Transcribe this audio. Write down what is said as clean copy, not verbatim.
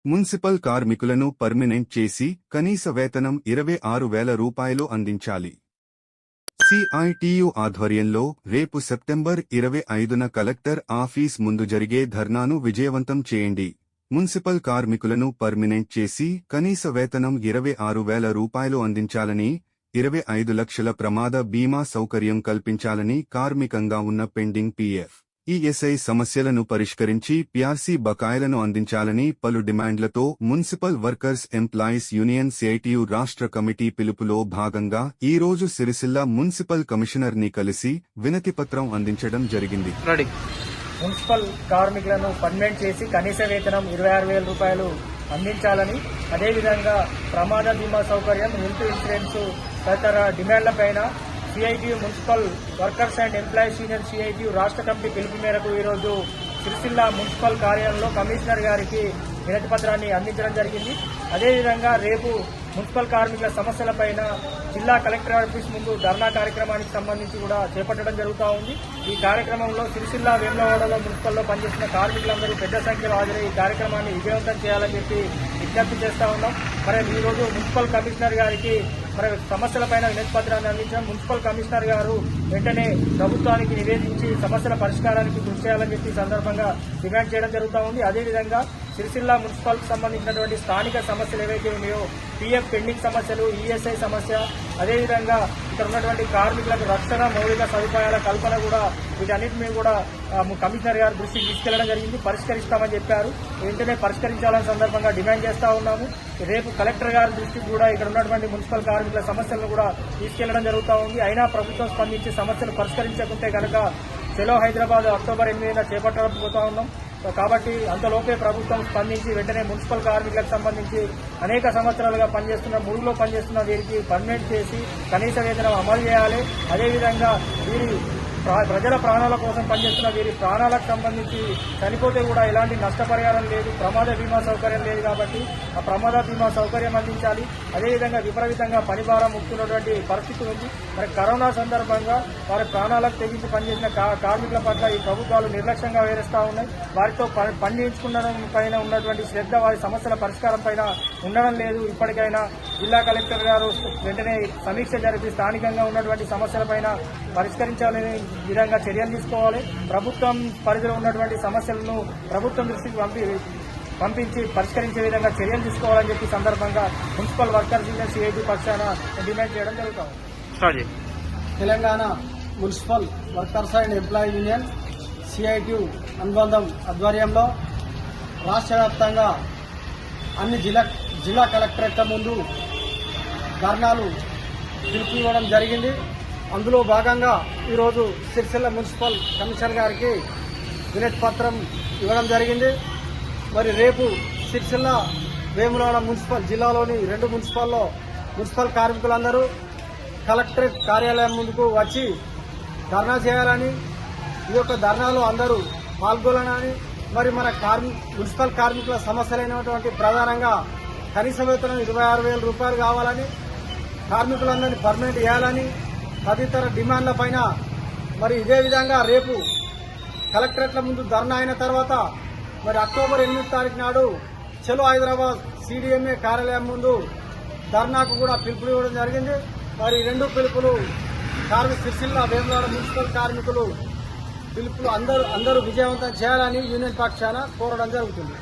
Municipal కార్మికులను permanent చేసి కనీస వేతనం 26,000 రూపాయలు అందించాలి. సిఐటియు ఆధ్వర్యంలో రేపు సెప్టెంబర్ 25న కలెక్టర్ ఆఫీస్ ముందు జరిగే ధర్నాను విజయవంతం చేయండి. మున్సిపల్ కార్మికులను పర్మినెంట్ చేసి కనీస వేతనం 26,000 రూపాయలు అందించాలని, 25 లక్షల ప్రమాద బీమా సౌకర్యం కల్పించాలని, కార్మికంగా ఉన్న పెండింగ్ పీఎఫ్, ఈఎస్ఐ సమస్యలను పరిష్కరించి పీఆర్సీ బకాయిలను అందించాలని పలు డిమాండ్లతో municipal workers employees union CITU రాష్ట్ర కమిటీ పిలుపులో భాగంగా ఈ రోజు సిరిసిల్ల మున్సిపల్ కమిషనర్ని కలిసి వినతిపత్రం అందించడం జరిగింది. మున్సిపల్ కార్మికులను పర్మనెంట్ చేసి కనీస వేతనం 26,000 రూపాయలు అందించాలని, అదేవిధంగా ప్రమాద బీమా సౌకర్యం, హెల్త్ ఇన్సూరెన్స్ తదితర డిమాండ్లపైన CITU municipal workers and employees union CITU రాష్ట్ర కమిటీ పిలుపు మేరకు ఈరోజు సిరిసిల్ల మున్సిపల్ కార్యాలయంలో కమిషనర్ గారికి వినతి పత్రాన్ని అందించడం జరిగింది. అదేవిధంగా రేపు మున్సిపల్ కార్మికుల సమస్యలపైన జిల్లా కలెక్టర్ ఆఫీస్ ముందు ధర్నా కార్యక్రమానికి సంబంధించి కూడా చేపట్టడం జరుగుతూ ఉంది. ఈ కార్యక్రమంలో సిరిసిల్ల వేములవాడలో మున్సిపల్లో పనిచేసిన కార్మికులందరూ పెద్ద సంఖ్యలో హాజరై ఈ కార్యక్రమాన్ని విజయవంతం చేయాలని చెప్పి విజ్ఞప్తి చేస్తా ఉన్నాం. మరి ఈ రోజు మున్సిపల్ కమిషనర్ గారికి మరి సమస్యలపైన వినతి పత్రాన్ని అందించాం. మున్సిపల్ కమిషనర్ గారు వెంటనే ప్రభుత్వానికి నివేదించి సమస్యల పరిష్కారానికి కృషి చేయాలని చెప్పి సందర్భంగా డిమాండ్ చేయడం జరుగుతూ ఉంది. అదేవిధంగా సిరిసిల్ల మున్సిపల్ సంబంధించినటువంటి స్థానిక సమస్యలు ఏవైతే ఉన్నాయో, పీఎఫ్ పెండింగ్ సమస్యలు, ఈఎస్ఐ సమస్య, అదేవిధంగా ఇక్కడ ఉన్నటువంటి కార్మికులకు రక్షణ, మౌలిక సదుపాయాల కల్పన కూడా వీటన్నిటిని కూడా కమిషనర్ గారు దృష్టికి తీసుకెళ్లడం జరిగింది. పరిష్కరిస్తామని చెప్పారు. వెంటనే పరిష్కరించాలని సందర్భంగా డిమాండ్ చేస్తా ఉన్నాము. రేపు కలెక్టర్ గారి దృష్టికి కూడా ఇక్కడ ఉన్నటువంటి మున్సిపల్ కార్మికుల సమస్యలను కూడా తీసుకెళ్లడం జరుగుతూ ఉంది. అయినా ప్రభుత్వం స్పందించి సమస్యలు పరిష్కరించకుంటే కనుక చలో హైదరాబాద్ అక్టోబర్ 8న చేపట్టబోతా ఉన్నాం. కాబట్టి అంతలోపే ప్రభుత్వం స్పందించి వెంటనే మున్సిపల్ కార్మికులకు సంబంధించి అనేక సంవత్సరాలుగా పనిచేస్తున్న, మురుగులో పనిచేస్తున్న వీరికి పర్మనెంట్ చేసి కనీస వేతనం అమలు చేయాలి. అదేవిధంగా వీరి ప్రజల ప్రాణాల కోసం పనిచేస్తున్న వీరి ప్రాణాలకు సంబంధించి చనిపోతే కూడా ఎలాంటి నష్టపరిహారం లేదు, ప్రమాద బీమా సౌకర్యం లేదు. కాబట్టి ఆ ప్రమాద బీమా సౌకర్యం అందించాలి. అదేవిధంగా విపరీతంగా పనిభారం ముక్కుతున్నటువంటి పరిస్థితి ఉంది. మరి కరోనా సందర్భంగా వారి ప్రాణాలకు తెగించి పనిచేసిన కార్మికుల పట్ల ఈ ప్రభుత్వాలు నిర్లక్ష్యంగా వేరేస్తా ఉన్నాయి. వారితో పనిచేయించుకోవడం పైన ఉన్నటువంటి శ్రద్ధ వారి సమస్యల పరిష్కారం పైన ఉండడం లేదు. ఇప్పటికైనా జిల్లా కలెక్టర్ గారు వెంటనే సమీక్ష జరిపి స్థానికంగా ఉన్నటువంటి సమస్యలపైన పరిష్కరించాలని విధంగా చర్యలు తీసుకోవాలి. ప్రభుత్వం పరిధిలో ఉన్నటువంటి సమస్యలను ప్రభుత్వం దృష్టికి పంపించి పరిష్కరించే విధంగా చర్యలు తీసుకోవాలని చెప్పి సందర్భంగా మున్సిపల్ వర్కర్స్ యూనియన్ సిఐటి పక్షాన డిమాండ్ చేయడం జరుగుతుంది. Telangana municipal workers and employee union CITU అనుబంధం ఆధ్వర్యంలో రాష్ట్ర వ్యాప్తంగా అన్ని జిల్లా కలెక్టరేట్ల ముందు ధర్నాలు పిలుపు ఇవ్వడం జరిగింది. అందులో భాగంగా ఈరోజు సిరిసిల్ల మున్సిపల్ కమిషనర్ గారికి వినతి పత్రం ఇవ్వడం జరిగింది. మరి రేపు సిరిసిల్ల వేములవాడ మున్సిపల్ జిల్లాలోని 2 మున్సిపల్లో మున్సిపల్ కార్మికులందరూ కలెక్టరేట్ కార్యాలయం ముందుకు వచ్చి ధర్నా చేయాలని, ఈ యొక్క ధర్నాలో అందరూ పాల్గొనాలని, మరి మన మున్సిపల్ కార్మికుల సమస్యలైనటువంటి ప్రధానంగా కనీస వేతనం 26,000 రూపాయలు కావాలని, కార్మికులందరినీ పర్మనెంట్ చేయాలని, తదితర డిమాండ్లపైన మరి ఇదే విధంగా రేపు కలెక్టరేట్ల ముందు ధర్నా అయిన తర్వాత మరి అక్టోబర్ 8వ తారీఖు నాడు చలో హైదరాబాద్ సిడిఎంఏ కార్యాలయం ముందు ధర్నాకు కూడా పిలుపులు ఇవ్వడం జరిగింది. మరి 2 పిలుపులు సిరిసిల్ల వేములవాడ మున్సిపల్ కార్మికులు పిలుపులు అందరూ విజయవంతం చేయాలని యూనియన్ పక్షాన కోరడం జరుగుతుంది.